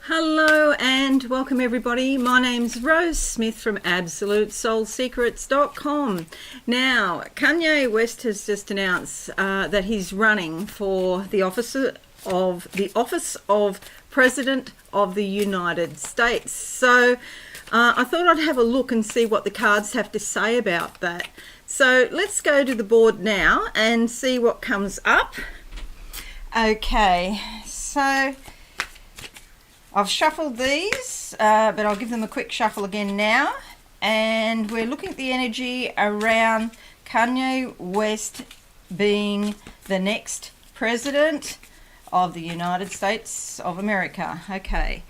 Hello and welcome everybody. My name's Rose Smith from AbsoluteSoulSecrets.com. Now, Kanye West has just announced that he's running for the office of President of the United States. So I thought I'd have a look and see what the cards have to say about that. So let's go to the board now and see what comes up. Okay, so I've shuffled these, but I'll give them a quick shuffle again now. And we're looking at the energy around Kanye West being the next president of the United States of America. Okay,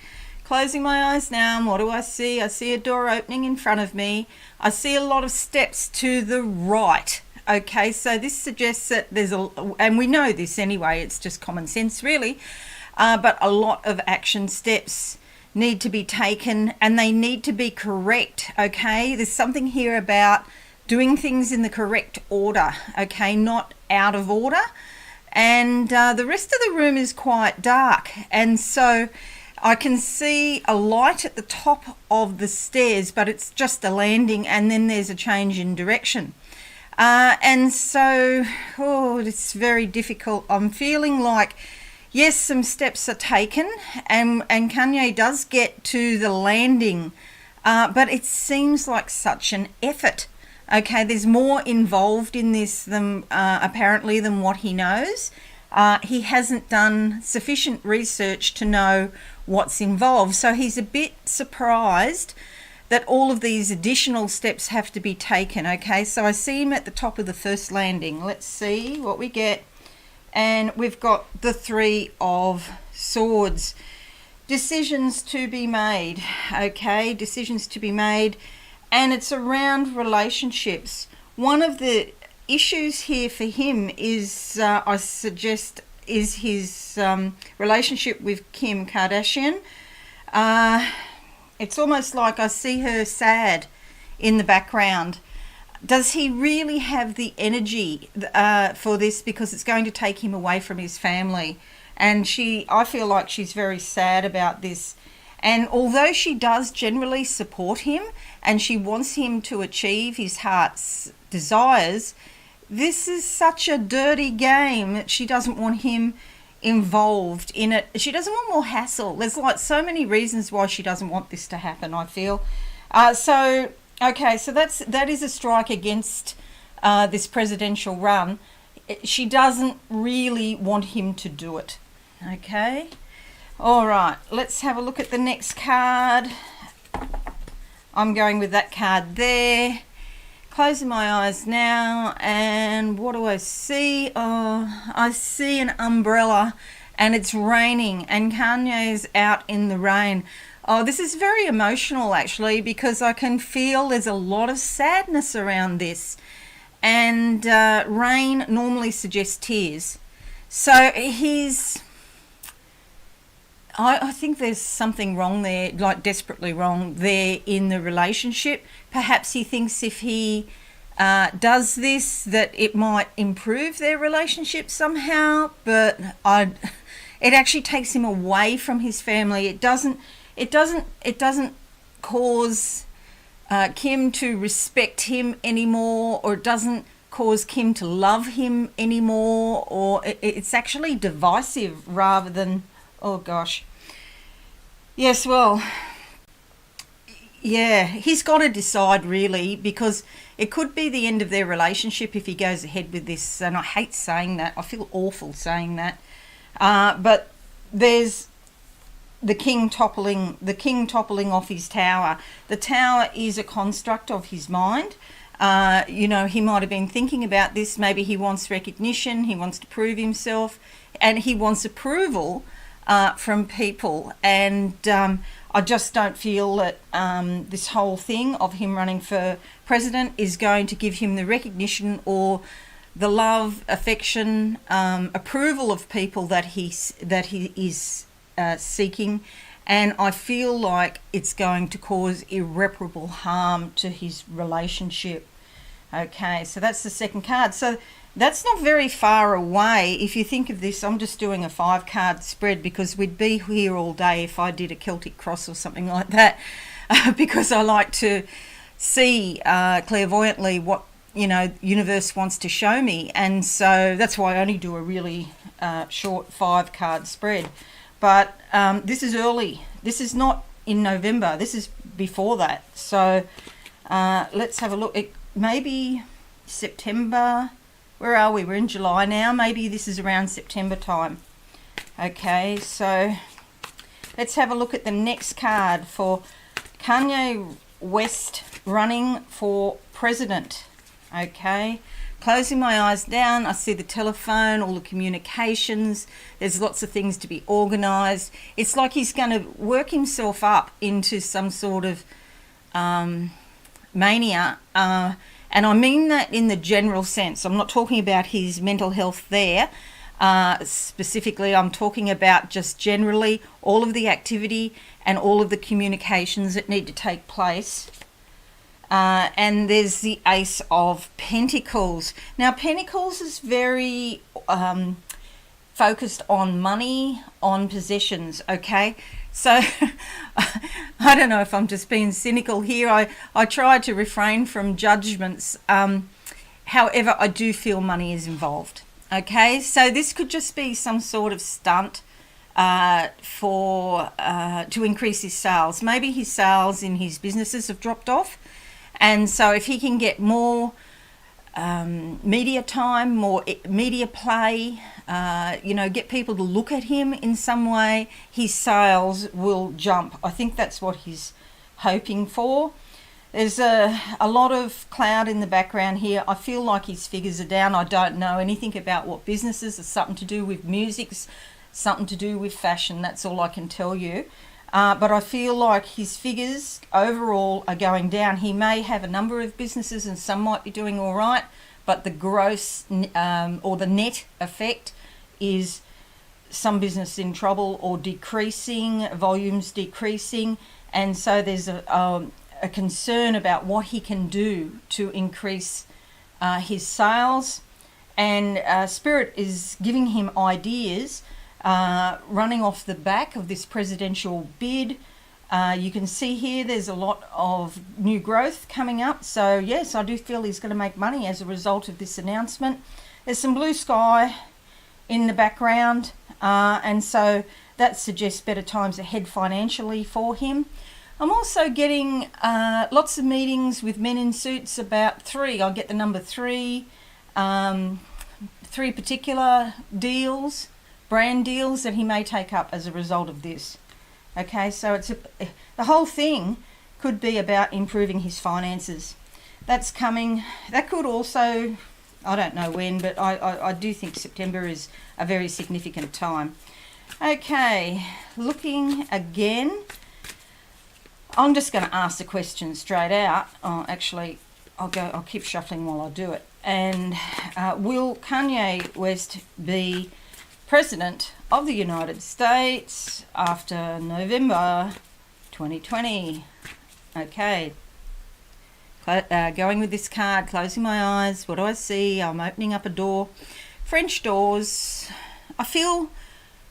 closing my eyes now, and what do I see? I see a door opening in front of me. I see a lot of steps to the right. Okay, so this suggests that there's and we know this anyway, it's just common sense really. But a lot of action steps need to be taken, and they need to be correct, okay? There's something here about doing things in the correct order, okay, not out of order. And the rest of the room is quite dark, and so I can see a light at the top of the stairs, but it's just a landing, and then there's a change in direction. And so, it's very difficult. I'm feeling like, yes, some steps are taken, and Kanye does get to the landing, but it seems like such an effort. Okay, there's more involved in this than apparently than what he knows. He hasn't done sufficient research to know what's involved, so he's a bit surprised that all of these additional steps have to be taken. Okay, so I see him at the top of the first landing. Let's see what we get. And we've got the Three of Swords. Decisions to be made, okay? Decisions to be made. And it's around relationships. One of the issues here for him is, I suggest, is his relationship with Kim Kardashian. It's almost like I see her sad in the background. Does he really have the energy for this? Because it's going to take him away from his family. And I feel like she's very sad about this. And although she does generally support him and she wants him to achieve his heart's desires, this is such a dirty game that she doesn't want him involved in it. She doesn't want more hassle. There's like so many reasons why she doesn't want this to happen, I feel. Okay, so that is a strike against this presidential run. She doesn't really want him to do it. Okay, all right, let's have a look at the next card. I'm going with that card there. Closing my eyes now, and what do I see? Oh, I see an umbrella, and it's raining, and Kanye's out in the rain. Oh, this is very emotional actually, because I can feel there's a lot of sadness around this. And rain normally suggests tears. So I think there's something wrong there, like desperately wrong there in the relationship. Perhaps he thinks if he does this that it might improve their relationship somehow, but it actually takes him away from his family. It doesn't cause Kim to respect him anymore, or it doesn't cause Kim to love him anymore, or it's actually divisive rather than, oh gosh. Yes, well, yeah, he's got to decide really, because it could be the end of their relationship if he goes ahead with this, and I hate saying that. I feel awful saying that. But there's the king toppling off his tower. The tower is a construct of his mind. He might have been thinking about this. Maybe he wants recognition, he wants to prove himself, and he wants approval from people. And I just don't feel that this whole thing of him running for president is going to give him the recognition or the love, affection, approval of people that he is seeking. And I feel like it's going to cause irreparable harm to his relationship. Okay, so that's the second card. So That's not very far away. If you think of this, I'm just doing a 5-card spread because we'd be here all day if I did a Celtic cross or something like that, because I like to see clairvoyantly what, you know, universe wants to show me. And so that's why I only do a really short 5-card spread. But this is early. This is not in November. This is before that. So let's have a look. It maybe September. Where are we? We're in July now. Maybe this is around September time. Okay, so let's have a look at the next card for Kanye West running for president. Okay, closing my eyes down, I see the telephone, all the communications. There's lots of things to be organised. It's like he's going to work himself up into some sort of mania. And I mean that in the general sense. I'm not talking about his mental health there. Specifically, I'm talking about just generally all of the activity and all of the communications that need to take place. And there's the Ace of Pentacles. Now, Pentacles is very focused on money, on possessions, okay? So I don't know if I'm just being cynical here. I try to refrain from judgments. However, I do feel money is involved. Okay, so this could just be some sort of stunt to increase his sales. Maybe his sales in his businesses have dropped off. And so if he can get more media time, more media play, you know, get people to look at him in some way, his sales will jump. I think that's what he's hoping for. There's a lot of cloud in the background here. I feel like his figures are down. I don't know anything about what businesses. It's something to do with music, something to do with fashion. That's all I can tell you. But I feel like his figures overall are going down. He may have a number of businesses and some might be doing all right, but the gross or the net effect is some business in trouble or decreasing, volumes decreasing. And so there's a concern about what he can do to increase his sales. And Spirit is giving him ideas running off the back of this presidential bid. You can see here there's a lot of new growth coming up. So yes, I do feel he's going to make money as a result of this announcement. There's some blue sky in the background, and so that suggests better times ahead financially for him. I'm also getting lots of meetings with men in suits about 3. I'll get the number 3, 3 particular deals, brand deals that he may take up as a result of this. Okay, so it's the whole thing could be about improving his finances. That's coming. That could also, I don't know when, but I do think September is a very significant time. Okay, looking again. I'm just going to ask the question straight out. Oh, actually, I'll keep shuffling while I do it. And will Kanye West be President of the United States after November 2020? Okay. Going with this card, closing my eyes. What do I see? I'm opening up a door. French doors. I feel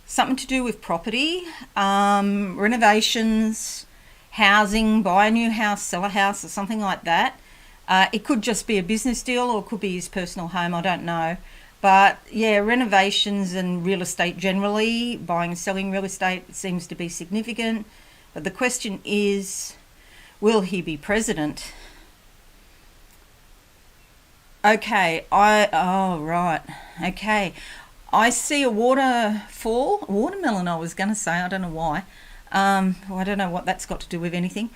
something to do with property, renovations, housing, buy a new house, sell a house, or something like that. It could just be a business deal or it could be his personal home. I don't know. But yeah, renovations and real estate generally, buying and selling real estate seems to be significant. But the question is, will he be president? Okay, right. Okay, I see a watermelon I was going to say, I don't know why. I don't know what that's got to do with anything.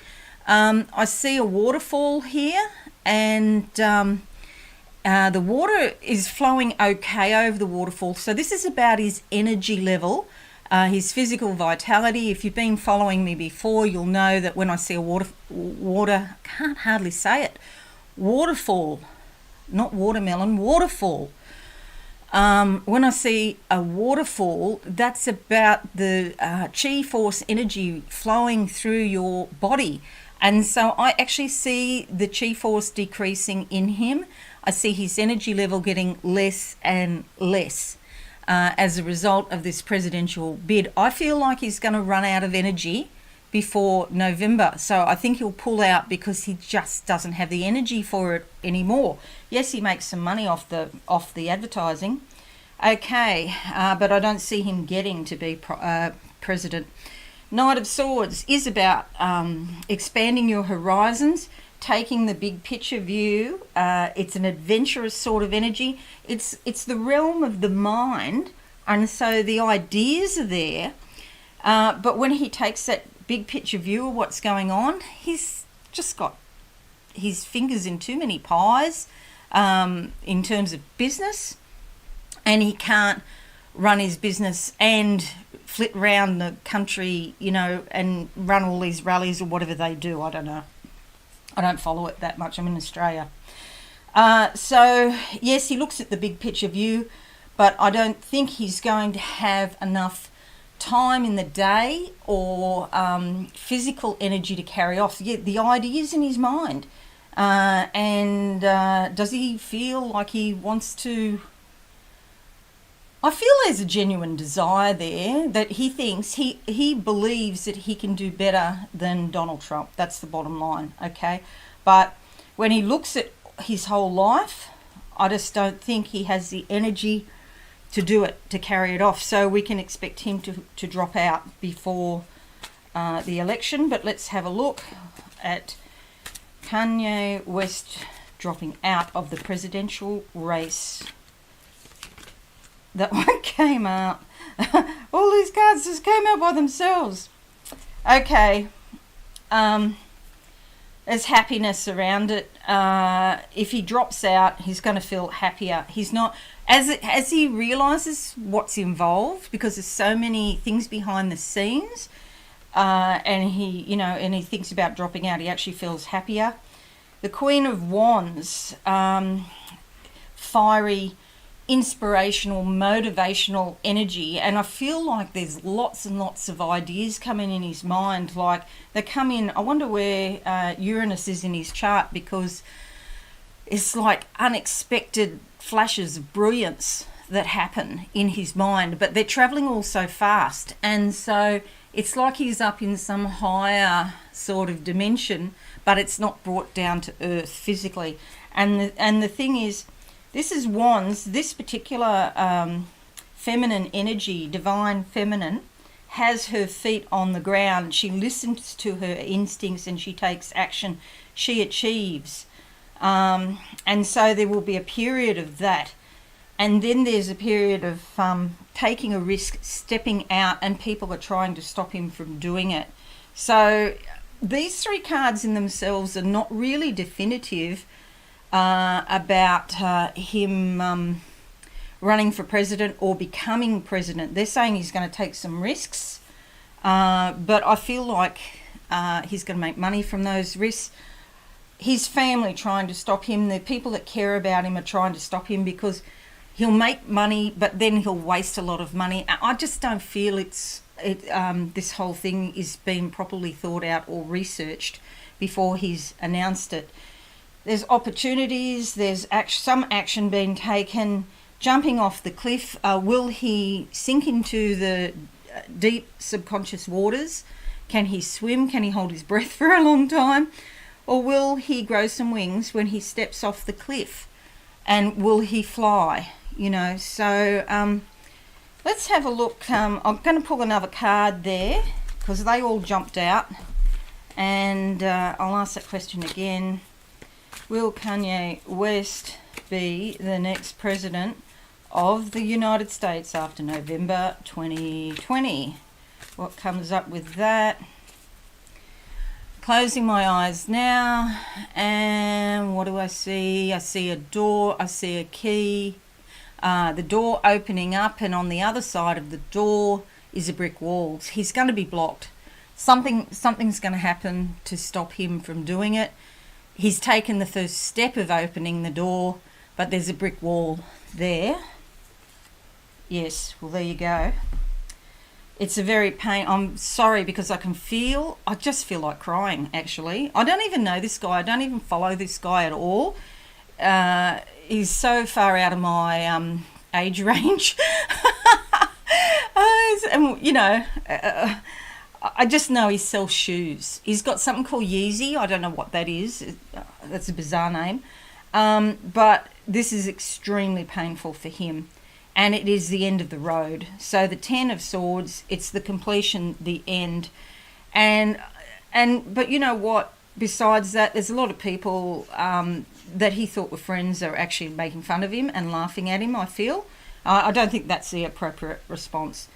I see a waterfall here, and the water is flowing okay over the waterfall. So this is about his energy level, his physical vitality. If you've been following me before, you'll know that when I see a water, can't hardly say it, waterfall, not watermelon, waterfall. When I see a waterfall, that's about the chi force energy flowing through your body. And so I actually see the chi force decreasing in him. I see his energy level getting less and less as a result of this presidential bid. I feel like he's going to run out of energy before November, so I think he'll pull out because he just doesn't have the energy for it anymore. Yes, he makes some money off the advertising, okay, but I don't see him getting to be president. Knight of Swords is about expanding your horizons, taking the big picture view. It's an adventurous sort of energy. It's the realm of the mind, and so the ideas are there. But when he takes that big picture view of what's going on, he's just got his fingers in too many pies in terms of business, and he can't run his business and flit around the country, you know, and run all these rallies or whatever they do. I don't know. I don't follow it that much. I'm in Australia. So, yes, he looks at the big picture view, but I don't think he's going to have enough time in the day or physical energy to carry off. Yeah, the ideas in his mind. And does he feel like he wants to... I feel there's a genuine desire there that he thinks, he believes that he can do better than Donald Trump. That's the bottom line, okay? But when he looks at his whole life, I just don't think he has the energy to do it, to carry it off. So we can expect him to drop out before the election. But let's have a look at Kanye West dropping out of the presidential race. That one came out. All these cards just came out by themselves. Okay. There's happiness around it. If he drops out, he's going to feel happier. He's not... As he realises what's involved, because there's so many things behind the scenes, and he thinks about dropping out, he actually feels happier. The Queen of Wands, fiery, inspirational, motivational energy, and I feel like there's lots and lots of ideas coming in his mind. Like they come in, I wonder where Uranus is in his chart, because it's like unexpected flashes of brilliance that happen in his mind, but they're travelling all so fast, and so it's like he's up in some higher sort of dimension, but it's not brought down to earth physically. And the thing is, this is Wands. This particular feminine energy, divine feminine, has her feet on the ground. She listens to her instincts and she takes action. She achieves. And so there will be a period of that. And then there's a period of taking a risk, stepping out, and people are trying to stop him from doing it. So these three cards in themselves are not really definitive about him running for president or becoming president. They're saying he's going to take some risks, but I feel like he's going to make money from those risks. His family trying to stop him, the people that care about him are trying to stop him, because he'll make money, but then he'll waste a lot of money. I just don't feel this whole thing is being properly thought out or researched before he's announced it. There's opportunities, there's some action being taken, jumping off the cliff. Will he sink into the deep subconscious waters? Can he swim? Can he hold his breath for a long time? Or will he grow some wings when he steps off the cliff? And will he fly? So let's have a look. I'm going to pull another card there because they all jumped out. And I'll ask that question again. Will Kanye West be the next president of the United States after November 2020? What comes up with that? Closing my eyes now, and what do I see? I see a door, I see a key, the door opening up, and on the other side of the door is a brick wall. He's going to be blocked. Something's going to happen to stop him from doing it. He's taken the first step of opening the door, but there's a brick wall there. Yes, well, there you go. It's a very I'm sorry, because I just feel like crying, actually. I don't even know this guy. I don't even follow this guy at all. he's so far out of my age range. And, you know, I just know he sells shoes. He's got something called Yeezy. I don't know what that is. That's a bizarre name. But this is extremely painful for him. And it is the end of the road. So the 10 of Swords, it's the completion, the end. But you know what? Besides that, there's a lot of people that he thought were friends are actually making fun of him and laughing at him, I feel. I don't think that's the appropriate response.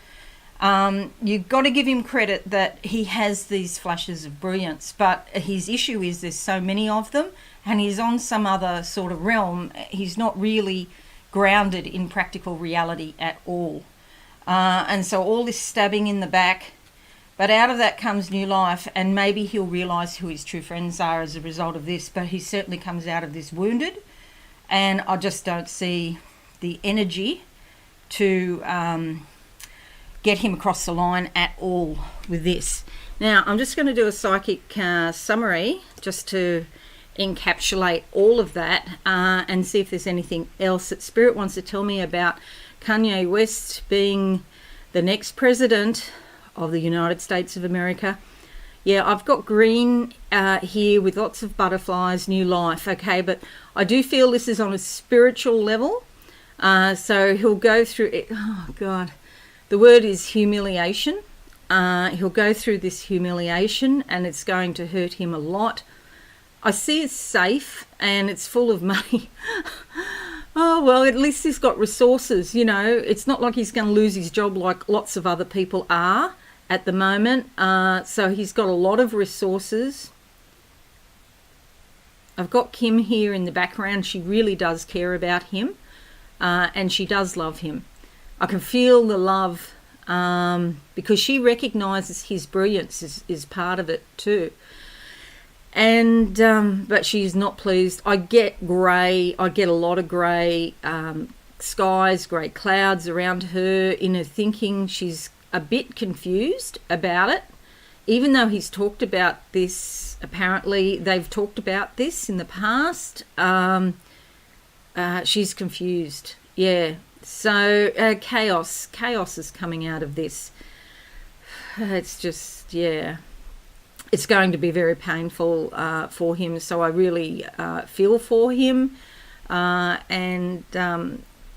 You've got to give him credit that he has these flashes of brilliance, but his issue is there's so many of them, and he's on some other sort of realm. He's not really grounded in practical reality at all. And so all this stabbing in the back, but out of that comes new life, and maybe he'll realise who his true friends are as a result of this, but he certainly comes out of this wounded, and I just don't see the energy to get him across the line at all with this. Now, I'm just going to do a psychic summary just to encapsulate all of that and see if there's anything else that Spirit wants to tell me about Kanye West being the next president of the United States of America. Yeah, I've got green here with lots of butterflies, new life, okay, but I do feel this is on a spiritual level. So he'll go through it. Oh, God. The word is humiliation. He'll go through this humiliation, and it's going to hurt him a lot. I see it's safe and it's full of money. Oh, well, at least he's got resources, you know. It's not like he's going to lose his job like lots of other people are at the moment. So he's got a lot of resources. I've got Kim here in the background. She really does care about him, and she does love him. I can feel the love because she recognises his brilliance is part of it too. And but she's not pleased. I get grey. I get a lot of grey skies, grey clouds around her. In her thinking, she's a bit confused about it. Even though he's talked about this, apparently they've talked about this in the past. She's confused. Yeah. So chaos is coming out of this. It's just, yeah, it's going to be very painful for him. So I really feel for him, and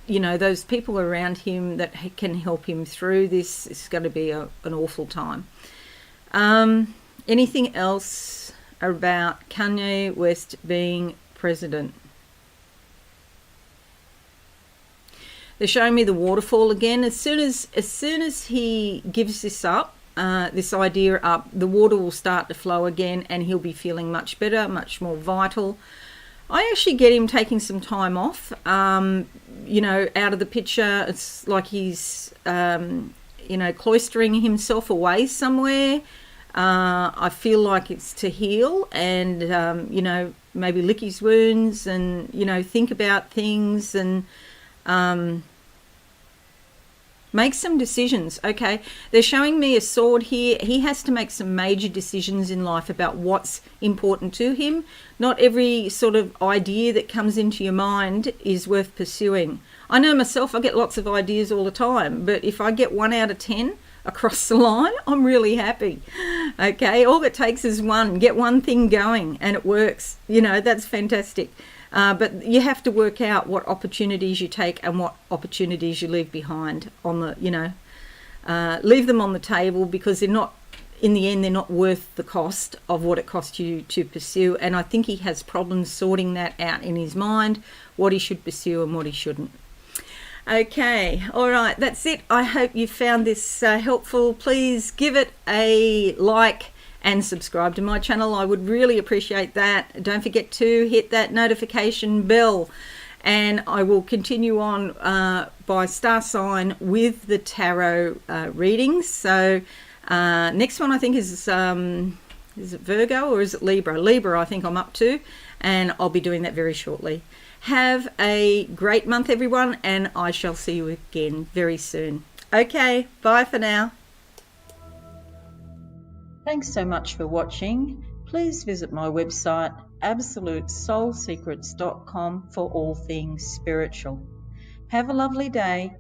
you know, those people around him that can help him through this. It's going to be an awful time. Anything else about Kanye West being president? They're showing me the waterfall again. As soon as he gives this up, this idea up, the water will start to flow again, and he'll be feeling much better, much more vital. I actually get him taking some time off, you know, out of the picture. It's like he's, you know, cloistering himself away somewhere. I feel like it's to heal and, you know, maybe lick his wounds and, you know, think about things and make some decisions. Okay, they're showing me a sword here. He has to make some major decisions in life about what's important to him. Not every sort of idea that comes into your mind is worth pursuing. I know myself, I get lots of ideas all the time, but if I get 1 out of 10 across the line, I'm really happy. Okay, all it takes is one. Get one thing going and it works. You know, that's fantastic. But you have to work out what opportunities you take and what opportunities you leave behind on the, you know, leave them on the table, because they're not, in the end, they're not worth the cost of what it costs you to pursue. And I think he has problems sorting that out in his mind, what he should pursue and what he shouldn't. Okay, all right, that's it. I hope you found this helpful. Please give it a like and subscribe to my channel. I would really appreciate that. Don't forget to hit that notification bell, and I will continue on by star sign with the tarot readings. So next one I think is it Virgo or is it Libra? Libra I think I'm up to, and I'll be doing that very shortly. Have a great month, everyone, and I shall see you again very soon. Okay, bye for now. Thanks so much for watching. Please visit my website absolutesoulsecrets.com for all things spiritual. Have a lovely day.